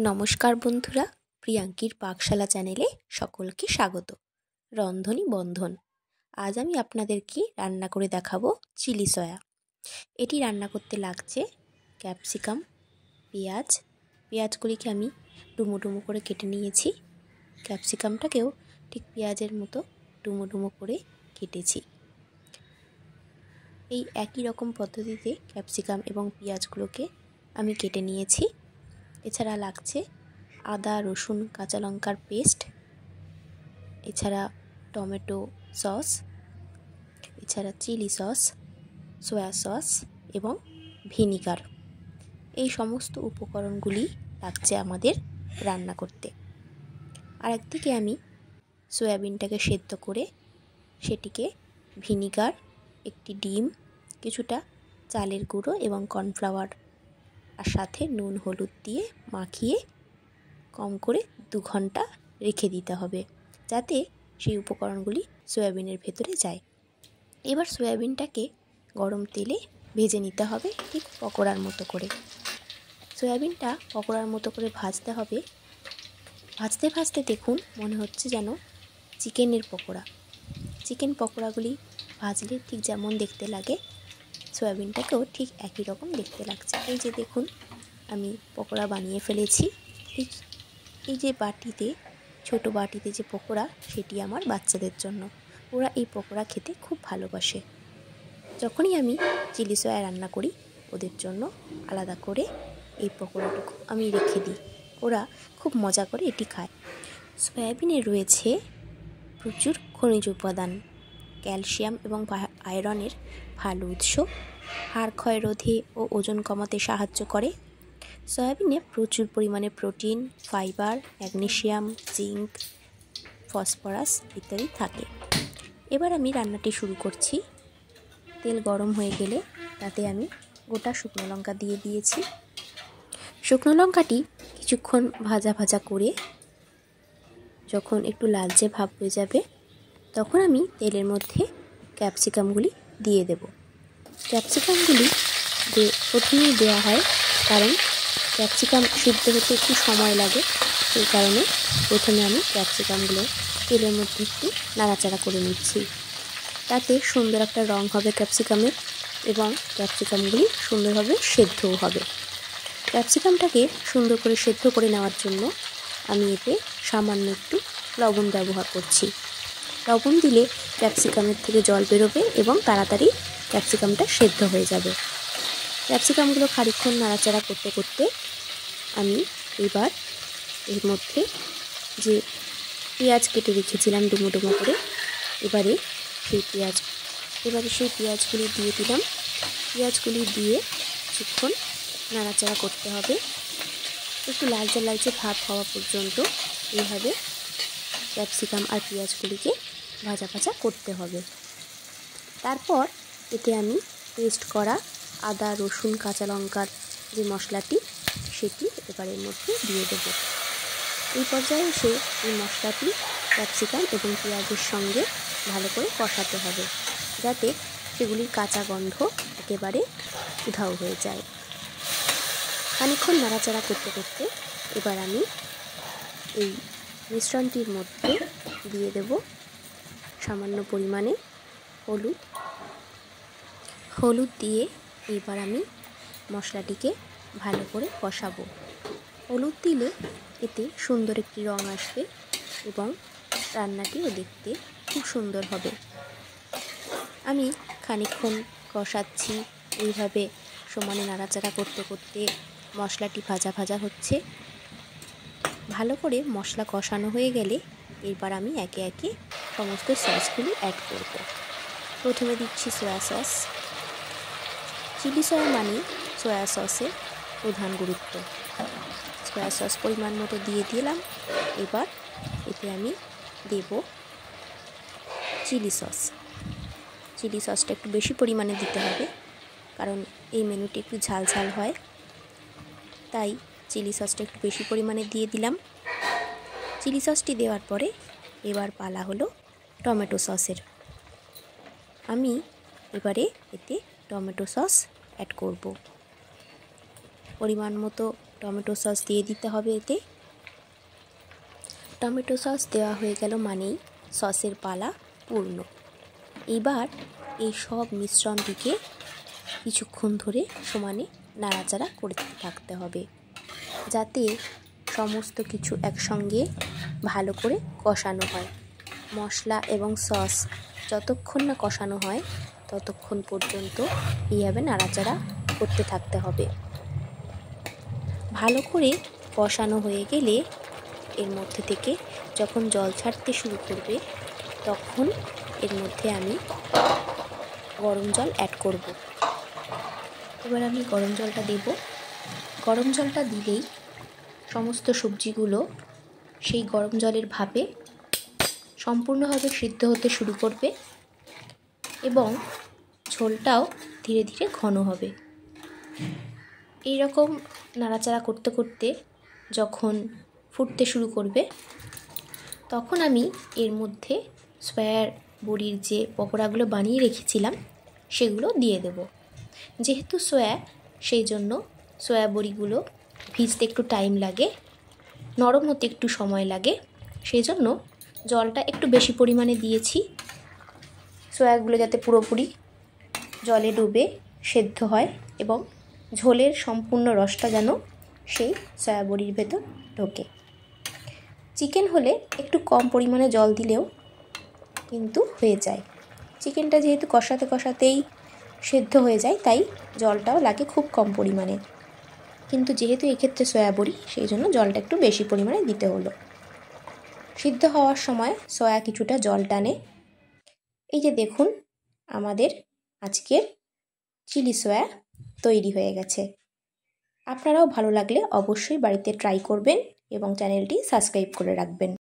নমস্কার বন্ধুরা, প্রিয়াঙ্কির পাকশালা চ্যানেলে সকলকে স্বাগত। রন্ধনী বন্ধন। আজ আমি আপনাদেরকে রান্না করে দেখাবো চিলি সয়া। এটি রান্না করতে লাগছে ক্যাপসিকাম, পেঁয়াজগুলিকে আমি ডুমো ডুমো করে কেটে নিয়েছি। ক্যাপসিকামটাকেও ঠিক পেঁয়াজের মতো ডুমো ডুমো করে কেটেছি। এই একই রকম পদ্ধতিতে ক্যাপসিকাম এবং পেঁয়াজগুলোকে আমি কেটে নিয়েছি। এছাড়া লাগছে আদা, রসুন, কাঁচা লঙ্কার পেস্ট, এছাড়া টমেটো সস, এছাড়া চিলি সস, সয়া সস এবং ভিনিগার। এই সমস্ত উপকরণগুলি লাগছে আমাদের রান্না করতে। আর একদিকে আমি সয়াবিনটাকে সেদ্ধ করে সেটিকে ভিনিগার, একটি ডিম, কিছুটা চালের গুঁড়ো এবং কর্নফ্লাওয়ার আর সাথে নুন হলুদ দিয়ে মাখিয়ে কম করে 2 ঘন্টা রেখে দিতে হবে, যাতে সেই উপকরণগুলি সয়াবিনের ভেতরে যায়। এবার সয়াবিনটাকে গরম তেলে ভেজে নিতে হবে, ঠিক পকোড়ার মতো করে। সয়াবিনটা পকোড়ার মতো করে ভাজতে হবে। ভাজতে ভাজতে দেখুন মনে হচ্ছে যেন চিকেনের পকোড়া। চিকেন পকোড়াগুলি ভাজলে ঠিক যেমন দেখতে লাগে, সয়াবিনটাকেও ঠিক একই রকম দেখতে লাগছে। এই যে দেখুন, আমি পকোড়া বানিয়ে ফেলেছি। এই যে বাটিতে, ছোট বাটিতে যে পকোড়া, সেটি আমার বাচ্চাদের জন্য। ওরা এই পকোড়া খেতে খুব ভালোবাসে। যখনই আমি চিলি সয়া রান্না করি, ওদের জন্য আলাদা করে এই পকোড়াটুকু আমি রেখে দিই। ওরা খুব মজা করে এটি খায়। সয়াবিনে রয়েছে প্রচুর খনিজ উপাদান, ক্যালসিয়াম এবং আয়রনের ভালো উৎস, হাড় ক্ষয় রোধে ও ওজন কমাতে সাহায্য করে। সয়াবিনে প্রচুর পরিমাণে protein, fibre, magnesium, zinc, phosphorus ইত্যাদি থাকে। এবার আমি রান্নাটি শুরু করছি। তেল গরম হয়ে গেলে তাতে আমি গোটা শুকনো লঙ্কা দিয়ে দিয়েছি। শুকনো লঙ্কাটি কিছুক্ষণ ভাজা ভাজা করে যখন একটু লালচে ভাব হয়ে যাবে, তখন আমি তেলের মধ্যে ক্যাপসিকামগুলি দিয়ে দেব। ক্যাপসিকামগুলি প্রথমেই দেওয়া হয়, কারণ ক্যাপসিকাম সিদ্ধ হতে একটু সময় লাগে। সেই কারণে প্রথমে আমি ক্যাপসিকামগুলো তেলের মধ্যে একটু নাড়াচাড়া করে নিচ্ছি। তাতে সুন্দর একটা রং হবে ক্যাপসিকামের, এবং ক্যাপসিকামগুলি সুন্দরভাবে সেদ্ধও হবে। ক্যাপসিকামটাকে সুন্দর করে সেদ্ধ করে নেওয়ার জন্য আমি এতে সামান্য একটু লবণ ব্যবহার করছি। লবণ দিলে ক্যাপসিকামের থেকে জল বেরোবে এবং তাড়াতাড়ি ক্যাপসিকামটা সেদ্ধ হয়ে যাবে। ক্যাপসিকামগুলো খানিকক্ষণ নাড়াচাড়া করতে করতে আমি এবার এর মধ্যে যে পেঁয়াজ কেটে রেখেছিলাম ডুমো ডুমো করে, এবারে সেই পেঁয়াজগুলি দিয়ে দিলাম। পেঁয়াজগুলি দিয়ে কিছুক্ষণ নাড়াচাড়া করতে হবে, একটু লালচে লালচে ভাব হওয়া পর্যন্ত এইভাবে ক্যাপসিকাম আর পেঁয়াজগুলিকে ভাজা ভাজা করতে হবে। তারপর এতে আমি পেস্ট করা আদা, রসুন, কাঁচা লঙ্কার যে মশলাটি, সেটি এবারের মধ্যে দিয়ে দেব। এই পর্যায়ে এসে এই মশলাটি ক্যাপসিকাম এবং পেঁয়াজের সঙ্গে ভালো করে কষাতে হবে, যাতে সেগুলির কাঁচা গন্ধ একেবারে উধাও হয়ে যায়। খানিকক্ষণ নাড়াচাড়া করতে করতে এবার আমি এই মিশ্রণটির মধ্যে দিয়ে দেব সামান্য পরিমাণে হলুদ দিয়ে এবার আমি মশলাটিকে ভালো করে কষাবো। হলুদ দিলে এতে সুন্দর একটি রং আসবে এবং রান্নাটিও দেখতে খুব সুন্দর হবে। আমি খানিকক্ষণ কষাচ্ছি, এইভাবে সমানে নাড়াচাড়া করতে করতে মশলাটি ভাজা ভাজা হচ্ছে। ভালো করে মশলা কষানো হয়ে গেলে এরপর আমি একে একে সমস্ত সসগুলি অ্যাড করব। প্রথমে দিচ্ছি সয়া সস। চিলি সয়া মানে সয়া সসের প্রধান গুরুত্ব। সয়া সস পরিমাণ মতো দিয়ে দিলাম। এবার এতে আমি দেব চিলি সস। চিলি সসটা একটু বেশি পরিমাণে দিতে হবে, কারণ এই মেনুটি একটু ঝাল ঝাল হয়, তাই চিলি সসটা একটু বেশি পরিমাণে দিয়ে দিলাম। চিলি সসটি দেওয়ার পরে এবার পালা হলো টমেটো সসের। আমি এবারে এতে টমেটো সস অ্যাড করব। পরিমাণ মতো টমেটো সস দিয়ে দিতে হবে এতে। টমেটো সস দেওয়া হয়ে গেল মানেই সসের পালা পূর্ণ। এবার এই সব মিশ্রণটিকে কিছুক্ষণ ধরে সমানে নাড়াচাড়া করতে থাকতে হবে, যাতে সমস্ত কিছু একসঙ্গে ভালো করে কষানো হয়। মশলা এবং সস যতক্ষণ না কষানো হয় ততক্ষণ পর্যন্ত এইভাবে নাড়াচাড়া করতে থাকতে হবে। ভালো করে কষানো হয়ে গেলে এর মধ্যে থেকে যখন জল ছাড়তে শুরু করবে তখন এর মধ্যে আমি গরম জল অ্যাড করব। এবার আমি গরম জলটা দেব। গরম জলটা দিলেই সমস্ত সবজিগুলো সেই গরম জলের ভাপে সম্পূর্ণভাবে সিদ্ধ হতে শুরু করবে এবং ঝোলটাও ধীরে ধীরে ঘন হবে। এই রকম নাড়াচাড়া করতে করতে যখন ফুটতে শুরু করবে তখন আমি এর মধ্যে সয়ার বড়ির যে পকোড়াগুলো বানিয়ে রেখেছিলাম সেগুলো দিয়ে দেব। যেহেতু সয়া, সেই জন্য সয়া বড়িগুলো ভিজতে একটু টাইম লাগে, নরম হতে একটু সময় লাগে, সেই জন্য জলটা একটু বেশি পরিমাণে দিয়েছি। সয়াগুলো যাতে পুরোপুরি জলে ডুবে সেদ্ধ হয় এবং ঝোলের সম্পূর্ণ রসটা যেন সেই সয়া বড়ির ভেতর ঢোকে। চিকেন হলে একটু কম পরিমাণে জল দিলেও কিন্তু হয়ে যায়। চিকেনটা যেহেতু কষাতে কষাতেই সেদ্ধ হয়ে যায়, তাই জলটাও লাগে খুব কম পরিমাণে। কিন্তু যেহেতু এক্ষেত্রে সয়া বড়ি, সেই জন্য জলটা একটু বেশি পরিমাণে দিতে হলো। সিদ্ধ হওয়ার সময় সয়া কিছুটা জল টানে। এই যে দেখুন, আমাদের আজকের চিলি সয়া তৈরি হয়ে গেছে। আপনারাও ভালো লাগলে অবশ্যই বাড়িতে ট্রাই করবেন এবং চ্যানেলটি সাবস্ক্রাইব করে রাখবেন।